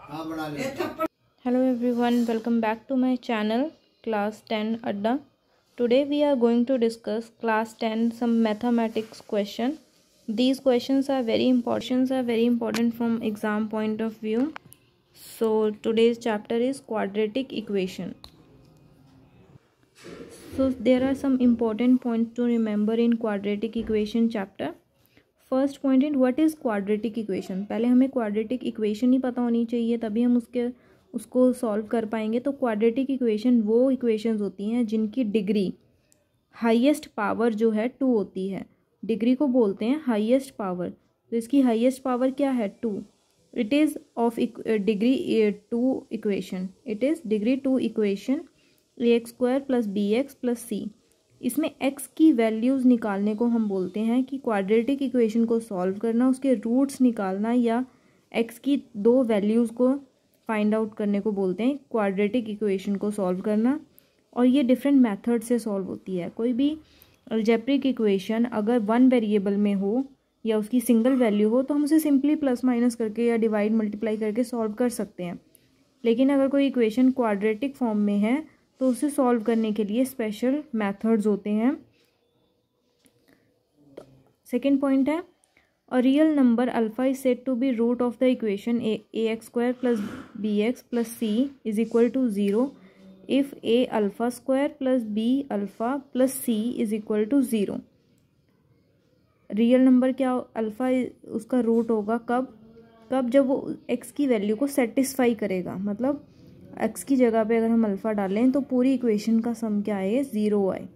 Hello everyone, welcome back to my channel Class 10 Adda. Today we are going to discuss Class 10 some mathematics question. These questions are very important from exam point of view. So today's chapter is quadratic equation. So there are some important points to remember in quadratic equation chapter. First point is what is quadratic equation. पहले हमें quadratic equation ही पता होनी चाहिए, तभी हम उसको solve कर पाएंगे. तो क्वाड्रेटिक इक्वेशन वो इक्वेशंस होती हैं जिनकी डिग्री हाईएस्ट पावर जो है 2 होती है. डिग्री को बोलते हैं हाईएस्ट पावर. तो इसकी हाईएस्ट पावर क्या है? 2. It is of degree 2 equation. It is degree 2 equation ax² + bx + c. इसमें x की वैल्यूज़ निकालने को हम बोलते हैं कि क्वाड्रेटिक इक्वेशन को सॉल्व करना, उसके रूट्स निकालना या x की 2 वैल्यूज़ को फाइंड आउट करने को बोलते हैं क्वाड्रेटिक इक्वेशन को सॉल्व करना. और ये डिफरेंट मेथड से सॉल्व होती है. कोई भी अलजेब्रिक इक्वेशन अगर 1 वेरिएबल में हो या उसकी सिंगल वैल्यू हो तो हम उसे सिंपली प्लस माइनस करके या डिवाइड मल्टीप्लाई करके सॉल्व कर सकते हैं. लेकिन अगर कोई इक्वेशन क्वाड्रेटिक फॉर्म में है तो उसे सॉल्व करने के लिए स्पेशल मेथड्स होते हैं. सेकेंड पॉइंट है a real number alpha is said to be root of the equation ax² + bx + c is equal to 0 if a∝² + b∝ + c is equal to 0. Real number क्या alpha उसका root होगा कब जब वो x की value को satisfy करेगा. मतलब x की जगह पे अगर हम अल्फ़ा डालें तो पूरी इक्वेशन का सम क्या आए? 0 आए.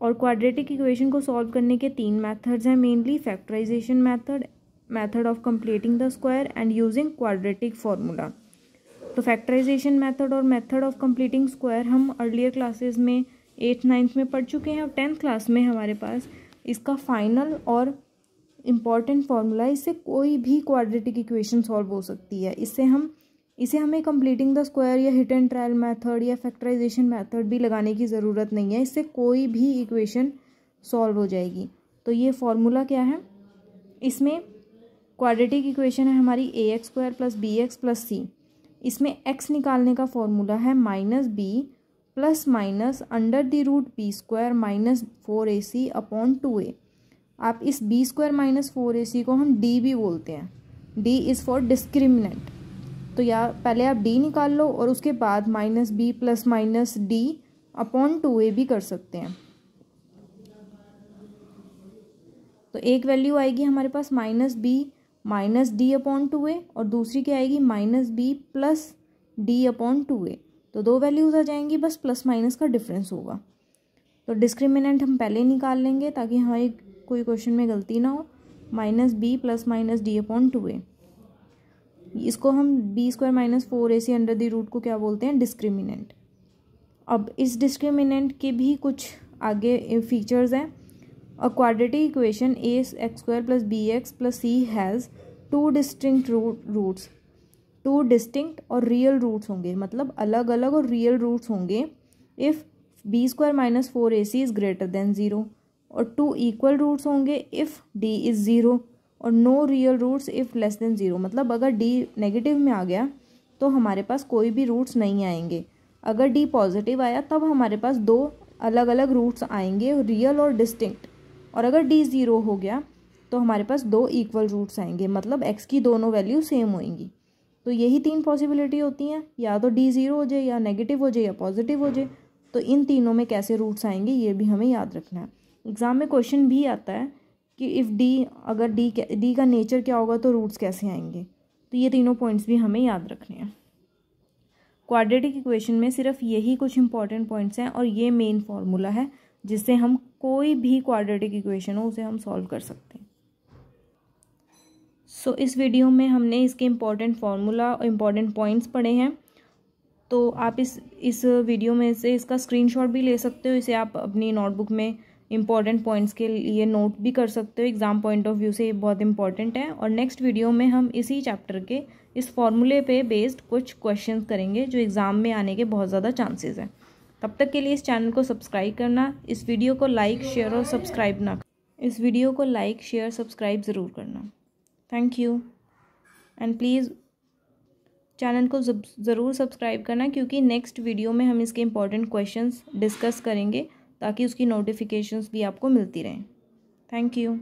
और क्वाड्रेटिक इक्वेशन को सॉल्व करने के 3 मेथड्स हैं mainly. Factorisation method of completing the square and using quadratic formula. तो फैक्टराइजेशन मेथड और मेथड ऑफ कंप्लीटिंग स्क्वायर हम अर्लियर क्लासेस में 8th 9th में पढ़ चुके हैं. और 10th क्लास में हमारे पास इसका फाइनल और इम्पॉर्टेंट फार्मूला. इससे कोई भी क्वाड्रेटिक इक्वेशन सॉल्व हो सकती है. इसे हमें कंप्लीटिंग द स्क्वायर या हिट एंड ट्रायल मेथड या फैक्टराइजेशन मेथड भी लगाने की ज़रूरत नहीं है. इससे कोई भी इक्वेशन सॉल्व हो जाएगी. तो ये फार्मूला क्या है? इसमें क्वाड्रेटिक इक्वेशन है हमारी ax² + bx + c. इसमें x निकालने का फार्मूला है -b ± √b² - 4ac/2a. आप इस b² - 4ac को हम d भी बोलते हैं. d is for discriminant. तो या पहले आप d निकाल लो और उसके बाद -b ± d/2a भी कर सकते हैं. तो एक वैल्यू आएगी हमारे पास -b - d/2a और दूसरी क्या आएगी? -b + d/2a. तो 2 वैल्यूज़ आ जाएंगी, बस प्लस माइनस का डिफरेंस होगा. तो डिस्क्रिमिनेंट हम पहले निकाल लेंगे ताकि हमारी कोई क्वेश्चन में गलती ना हो. -b ± d/2a. इसको हम b² - 4ac under the root को क्या बोलते हैं? डिस्क्रिमिनेंट. अब इस डिस्क्रिमिनेंट के भी कुछ आगे फीचर्स हैं. A quadratic equation ax² + bx + c has 2 distinct roots. 2 distinct और रियल रूट्स होंगे, मतलब अलग अलग और रियल रूट्स होंगे. If b² - 4ac is greater than 0. और 2 इक्वल रूट्स होंगे इफ़ d इज़ 0 और no real roots if less than 0. मतलब अगर d नेगेटिव में आ गया तो हमारे पास कोई भी रूट्स नहीं आएंगे. अगर d पॉजिटिव आया तब हमारे पास 2 अलग अलग रूट्स आएंगे, रियल और डिस्टिंक्ट. और अगर d 0 हो गया तो हमारे पास 2 इक्वल रूट्स आएंगे, मतलब x की दोनों वैल्यू सेम होएंगी. तो यही 3 पॉसिबिलिटी होती हैं, या तो d 0 हो जाए, या नेगेटिव हो जाए, या पॉजिटिव हो जाए. तो इन तीनों में कैसे रूट्स आएंगे ये भी हमें याद रखना है. एग्ज़ाम में क्वेश्चन भी आता है कि इफ़ अगर d का नेचर क्या होगा तो रूट्स कैसे आएंगे. तो ये तीनों पॉइंट्स भी हमें याद रखने हैं. क्वाड्रेटिक इक्वेशन में सिर्फ यही कुछ इंपॉर्टेंट पॉइंट्स हैं और ये मेन फार्मूला है जिससे हम कोई भी क्वाड्रेटिक इक्वेशन हो उसे हम सॉल्व कर सकते हैं. सो इस वीडियो में हमने इसके इम्पॉर्टेंट फार्मूला और इम्पॉर्टेंट पॉइंट्स पढ़े हैं. तो आप इस वीडियो में से इसका स्क्रीनशॉट भी ले सकते हो. इसे आप अपनी नोटबुक में इंपॉर्टेंट पॉइंट्स के लिए नोट भी कर सकते हो. एग्ज़ाम पॉइंट ऑफ व्यू से ये बहुत इंपॉर्टेंट है. और नेक्स्ट वीडियो में हम इसी चैप्टर के इस फॉर्मूले पे बेस्ड कुछ क्वेश्चंस करेंगे जो एग्ज़ाम में आने के बहुत ज़्यादा चांसेस हैं. तब तक के लिए इस चैनल को सब्सक्राइब करना. इस वीडियो को लाइक शेयर और सब्सक्राइब ज़रूर करना. Thank you and please channel को ज़रूर सब्सक्राइब करना, क्योंकि नेक्स्ट वीडियो में हम इसके इम्पॉर्टेंट क्वेश्चंस डिस्कस करेंगे ताकि उसकी नोटिफिकेशंस भी आपको मिलती रहें। Thank you.